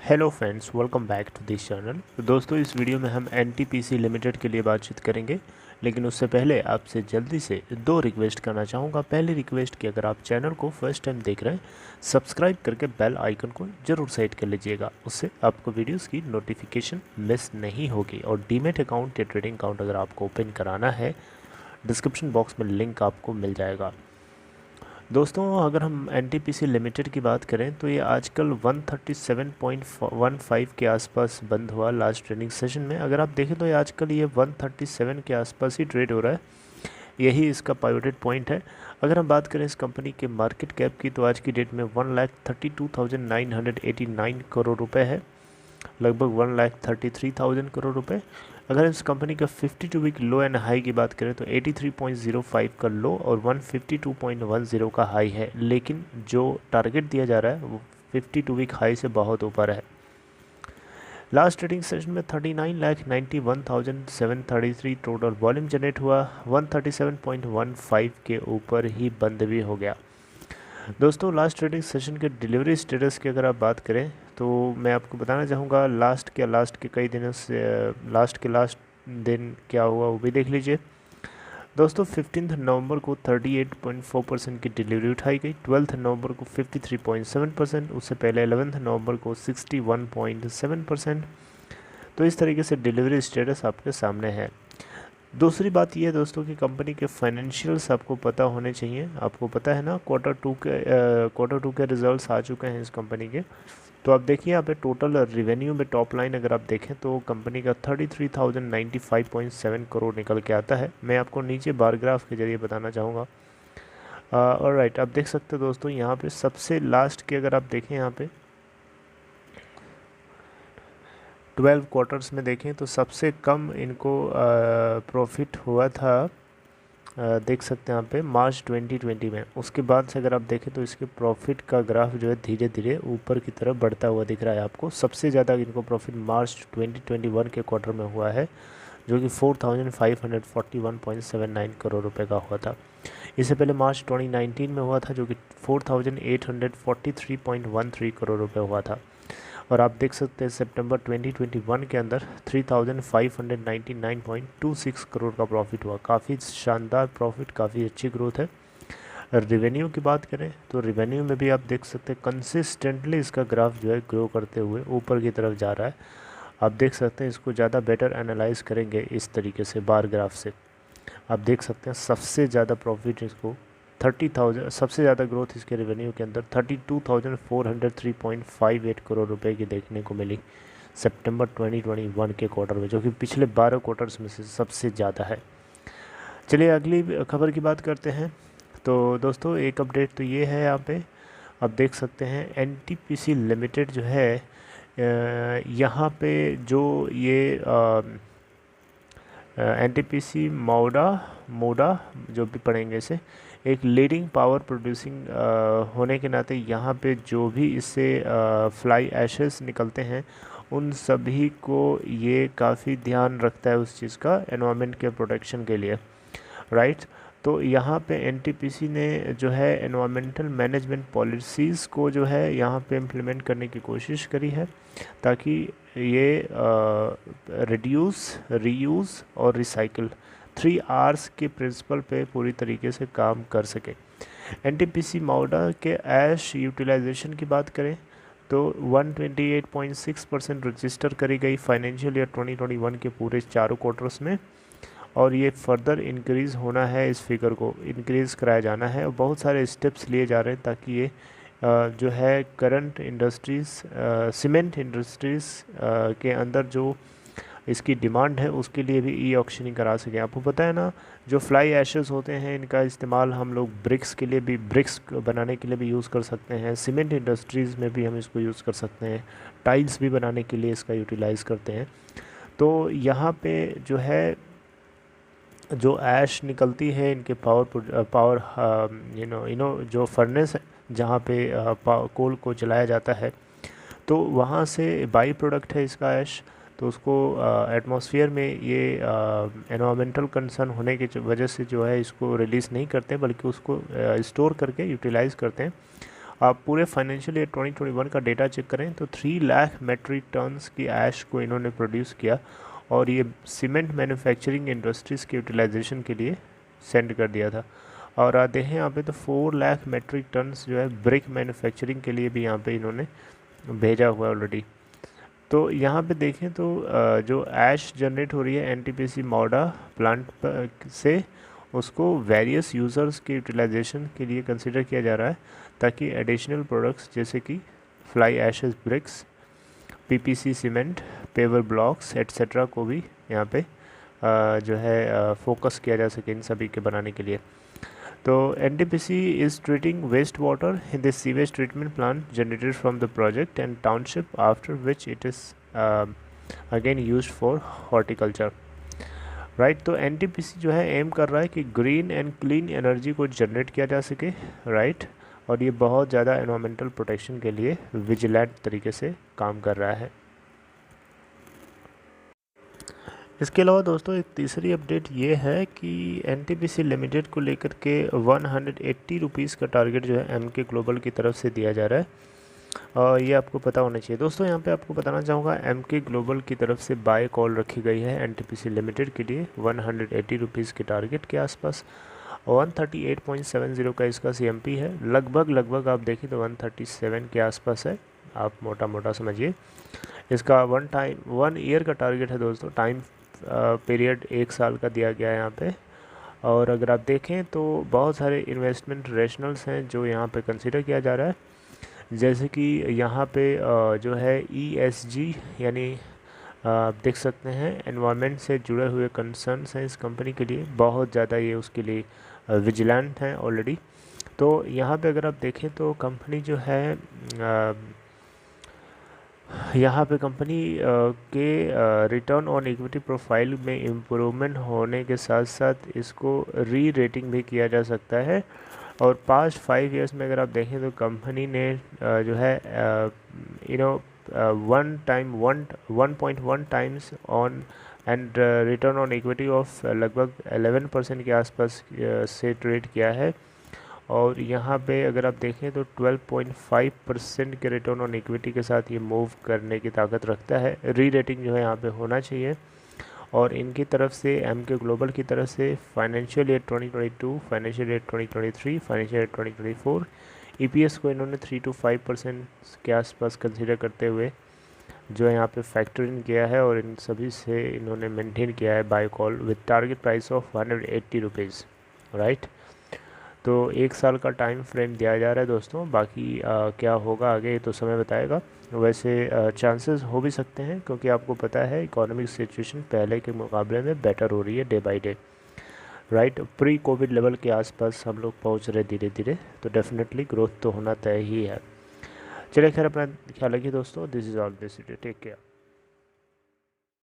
Hello friends, welcome back to this channel. तो दोस्तों, इस वीडियो में हम एनटीपीसी लिमिटेड के लिए बातचीत करेंगे, लेकिन उससे पहले आपसे जल्दी से दो रिक्वेस्ट करना चाहूँगा। पहली रिक्वेस्ट कि अगर आप चैनल को फर्स्ट टाइम देख रहे हैं, सब्सक्राइब करके बेल आइकन को ज़रूर सेट कर लीजिएगा। उससे आपको वीडियोस की नोटिफिकेशन मिस नहीं होगी। और डीमेट अकाउंट या ट्रेडिंग अकाउंट अगर आपको ओपन कराना है, डिस्क्रिप्शन बॉक्स में लिंक आपको मिल जाएगा। दोस्तों, अगर हम एनटीपीसी लिमिटेड की बात करें तो ये आजकल 137.15 के आसपास बंद हुआ लास्ट ट्रेडिंग सेशन में। अगर आप देखें तो ये आजकल 137 के आसपास ही ट्रेड हो रहा है। यही इसका पाइवोटेड पॉइंट है। अगर हम बात करें इस कंपनी के मार्केट कैप की, तो आज की डेट में 1,32,989 करोड़ रुपए है, लगभग 1,33,000 करोड़ रुपए। अगर इस कंपनी का 52 वीक लो एंड हाई की बात करें तो 83.05 का लो और 152.10 का हाई है, लेकिन जो टारगेट दिया जा रहा है वो 52 वीक हाई से बहुत ऊपर है। लास्ट ट्रेडिंग सेशन में 39,91,733 टोटल वॉल्यूम जनरेट हुआ, 137.15 के ऊपर ही बंद भी हो गया। दोस्तों, लास्ट ट्रेडिंग सेशन के डिलीवरी स्टेटस की अगर आप बात करें तो मैं आपको बताना चाहूँगा लास्ट के कई दिनों से लास्ट दिन क्या हुआ वो भी देख लीजिए। दोस्तों, 15 नवंबर को 38.4% की डिलीवरी उठाई गई, 12 नवंबर को 53.7%, उससे पहले 11 नवंबर को 61.7%। तो इस तरीके से डिलीवरी स्टेटस आपके सामने है। दूसरी बात यह है दोस्तों कि कंपनी के फाइनेंशियल्स आपको पता होने चाहिए। आपको पता है ना, क्वार्टर टू के रिजल्ट्स आ चुके हैं इस कंपनी के। तो आप देखिए यहाँ पे टोटल रिवेन्यू में टॉप लाइन अगर आप देखें तो कंपनी का 33,095.7 करोड़ निकल के आता है। मैं आपको नीचे बार ग्राफ के जरिए बताना चाहूँगा। और राइट, आप देख सकते हो दोस्तों, यहाँ पे सबसे लास्ट के अगर आप देखें, यहाँ पे 12 क्वार्टर्स में देखें तो सबसे कम इनको प्रॉफिट हुआ था, देख सकते हैं यहाँ पे मार्च 2020 में। उसके बाद से अगर आप देखें तो इसके प्रॉफिट का ग्राफ जो है धीरे धीरे ऊपर की तरफ बढ़ता हुआ दिख रहा है आपको। सबसे ज़्यादा इनको प्रॉफिट मार्च 2021 के क्वार्टर में हुआ है, जो कि 4,541.79 करोड़ रुपए का हुआ था। इससे पहले मार्च 2019 में हुआ था, जो कि 4,843.13 करोड़ रुपए हुआ था। और आप देख सकते हैं सितंबर 2021 के अंदर 3,599.26 करोड़ का प्रॉफिट हुआ। काफ़ी शानदार प्रॉफिट, काफ़ी अच्छी ग्रोथ है। रिवेन्यू की बात करें तो रिवेन्यू में भी आप देख सकते हैं कंसिस्टेंटली इसका ग्राफ जो है ग्रो करते हुए ऊपर की तरफ जा रहा है। आप देख सकते हैं, इसको ज़्यादा बेटर एनालाइज करेंगे इस तरीके से बार ग्राफ से। आप देख सकते हैं सबसे ज़्यादा प्रॉफिट इसको 30,000, सबसे ज़्यादा ग्रोथ इसके रेवेन्यू के अंदर 32,403.58 करोड़ रुपए की देखने को मिली सितंबर 2021 के क्वार्टर में, जो कि पिछले 12 क्वार्टर्स में से सबसे ज़्यादा है। चलिए अगली खबर की बात करते हैं। तो दोस्तों, एक अपडेट तो ये है, यहाँ पे आप देख सकते हैं एनटीपीसी लिमिटेड जो है, यहाँ पे जो ये एनटीपीसी मोडा जो भी पढ़ेंगे इसे, एक लीडिंग पावर प्रोड्यूसिंग होने के नाते यहाँ पे जो भी इससे फ्लाई ऐशेस निकलते हैं उन सभी को ये काफ़ी ध्यान रखता है उस चीज़ का, एनवायरनमेंट के प्रोटेक्शन के लिए, राइट। तो यहाँ पे एनटीपीसी ने जो है एनवायरमेंटल मैनेजमेंट पॉलिसीज़ को जो है यहाँ पे इम्प्लीमेंट करने की कोशिश करी है, ताकि ये रिड्यूस, रीयूज़ और रिसाइकिल 3 R's के प्रिंसिपल पे पूरी तरीके से काम कर सके। एनटीपीसी माउडा के ऐश यूटिलाइजेशन की बात करें तो 128.6% रजिस्टर करी गई फाइनेंशियल ईयर 2021 के पूरे चारों क्वार्टर्स में, और ये फर्दर इंक्रीज़ होना है, इस फिगर को इंक्रीज़ कराया जाना है। और बहुत सारे स्टेप्स लिए जा रहे हैं ताकि ये जो है करंट इंडस्ट्रीज़, सीमेंट इंडस्ट्रीज़ के अंदर जो इसकी डिमांड है उसके लिए भी ई ऑक्शनिंग करा सकें। आपको पता है ना, जो फ्लाई ऐशेस होते हैं इनका इस्तेमाल हम लोग ब्रिक्स बनाने के लिए भी यूज़ कर सकते हैं। सीमेंट इंडस्ट्रीज़ में भी हम इसको यूज़ कर सकते हैं। टाइल्स भी बनाने के लिए इसका यूटिलाइज़ करते हैं। तो यहाँ पे जो है जो ऐश निकलती है इनके पावर जो फर्नेस है जहाँ पे कोल को जलाया जाता है, तो वहाँ से बाई प्रोडक्ट है इसका ऐश। तो उसको एटमॉस्फेयर में ये एनवायरमेंटल कंसर्न होने की वजह से जो है इसको रिलीज़ नहीं करते, बल्कि उसको स्टोर करके यूटिलाइज़ करते हैं। आप पूरे फाइनेंशियल ईयर 2021 का डेटा चेक करें तो 3 लाख मेट्रिक टन्स की ऐश को इन्होंने प्रोड्यूस किया और ये सीमेंट मैन्युफैक्चरिंग इंडस्ट्रीज़ के यूटिलाइजेशन के लिए सेंड कर दिया था। और आते हैं यहाँ पे तो 4 लाख मेट्रिक टन्स जो है ब्रिक मैन्युफैक्चरिंग के लिए भी यहाँ पे इन्होंने भेजा हुआ है ऑलरेडी। तो यहाँ पे देखें तो जो ऐश जनरेट हो रही है एनटीपीसी मौडा प्लांट से, उसको वेरियस यूज़र्स के यूटिलाइजेशन के लिए कंसिडर किया जा रहा है ताकि एडिशनल प्रोडक्ट्स जैसे कि fly ashes bricks, PPC cement, paver blocks etcetera को भी यहाँ पे जो है फोकस किया जा सके इन सभी के बनाने के लिए। तो NTPC is treating waste water in the sewage treatment plant generated from the project and township after which it is again used for horticulture, right. तो एनटीपीसी जो है एम कर रहा है कि ग्रीन एंड क्लीन एनर्जी को generate किया जा सके, राइट। और ये बहुत ज़्यादा एनवायरमेंटल प्रोटेक्शन के लिए विजिलेंट तरीके से काम कर रहा है। इसके अलावा दोस्तों एक तीसरी अपडेट ये है कि एनटीपीसी लिमिटेड को लेकर के 180 रुपीज़ का टारगेट जो है एमके ग्लोबल की तरफ से दिया जा रहा है और ये आपको पता होना चाहिए। दोस्तों यहाँ पे आपको बताना चाहूँगा एमके ग्लोबल की तरफ से बाय कॉल रखी गई है एनटीपीसी लिमिटेड के लिए 180 रुपीज़ के टारगेट के आसपास। 138.70 का इसका सीएमपी है, लगभग आप देखें तो 137 के आसपास है, आप मोटा मोटा समझिए। इसका 1 ईयर का टारगेट है दोस्तों, टाइम पीरियड 1 साल का दिया गया है यहाँ पे। और अगर आप देखें तो बहुत सारे इन्वेस्टमेंट रेशनल्स हैं जो यहाँ पे कंसिडर किया जा रहा है, जैसे कि यहाँ पे जो है ESG यानी आप देख सकते हैं एनवायरनमेंट से जुड़े हुए कंसर्न्स हैं इस कंपनी के लिए, बहुत ज़्यादा ये उसके लिए विजिलेंट हैं ऑलरेडी। तो यहाँ पे अगर आप देखें तो कंपनी जो है यहाँ पे कंपनी के रिटर्न ऑन इक्विटी प्रोफाइल में इम्प्रूवमेंट होने के साथ साथ इसको री रेटिंग भी किया जा सकता है। और पास्ट 5 इयर्स में अगर आप देखें तो कंपनी ने जो है 1.1 times on and return on equity of लगभग 11% के आसपास से ट्रेड किया है। और यहाँ पे अगर आप देखें तो 12.5% के रिटर्न ऑन इक्विटी के साथ ये मूव करने की ताकत रखता है। री रेटिंग जो है यहाँ पे होना चाहिए। और इनकी तरफ से एमके ग्लोबल की तरफ से financial year 2022, financial year 2023, financial year 2024 EPS को इन्होंने 3 to 5% के आसपास कंसिडर करते हुए जो है यहाँ पे फैक्टर इन किया है और इन सभी से इन्होंने मेंटेन किया है buy call with target price of 180 rupees, right. तो 1 साल का टाइम फ्रेम दिया जा रहा है दोस्तों, बाकी क्या होगा आगे तो समय बताएगा। वैसे चांसेस हो भी सकते हैं क्योंकि आपको पता है इकोनॉमिक सिचुएशन पहले के मुकाबले में बेटर हो रही है day by day, right. Pre Covid level के आसपास हम लोग पहुंच रहे धीरे धीरे, तो डेफिनेटली ग्रोथ तो होना तय ही है। चलिए खैर अपना ख्याल रखिए दोस्तों, this is all this take care.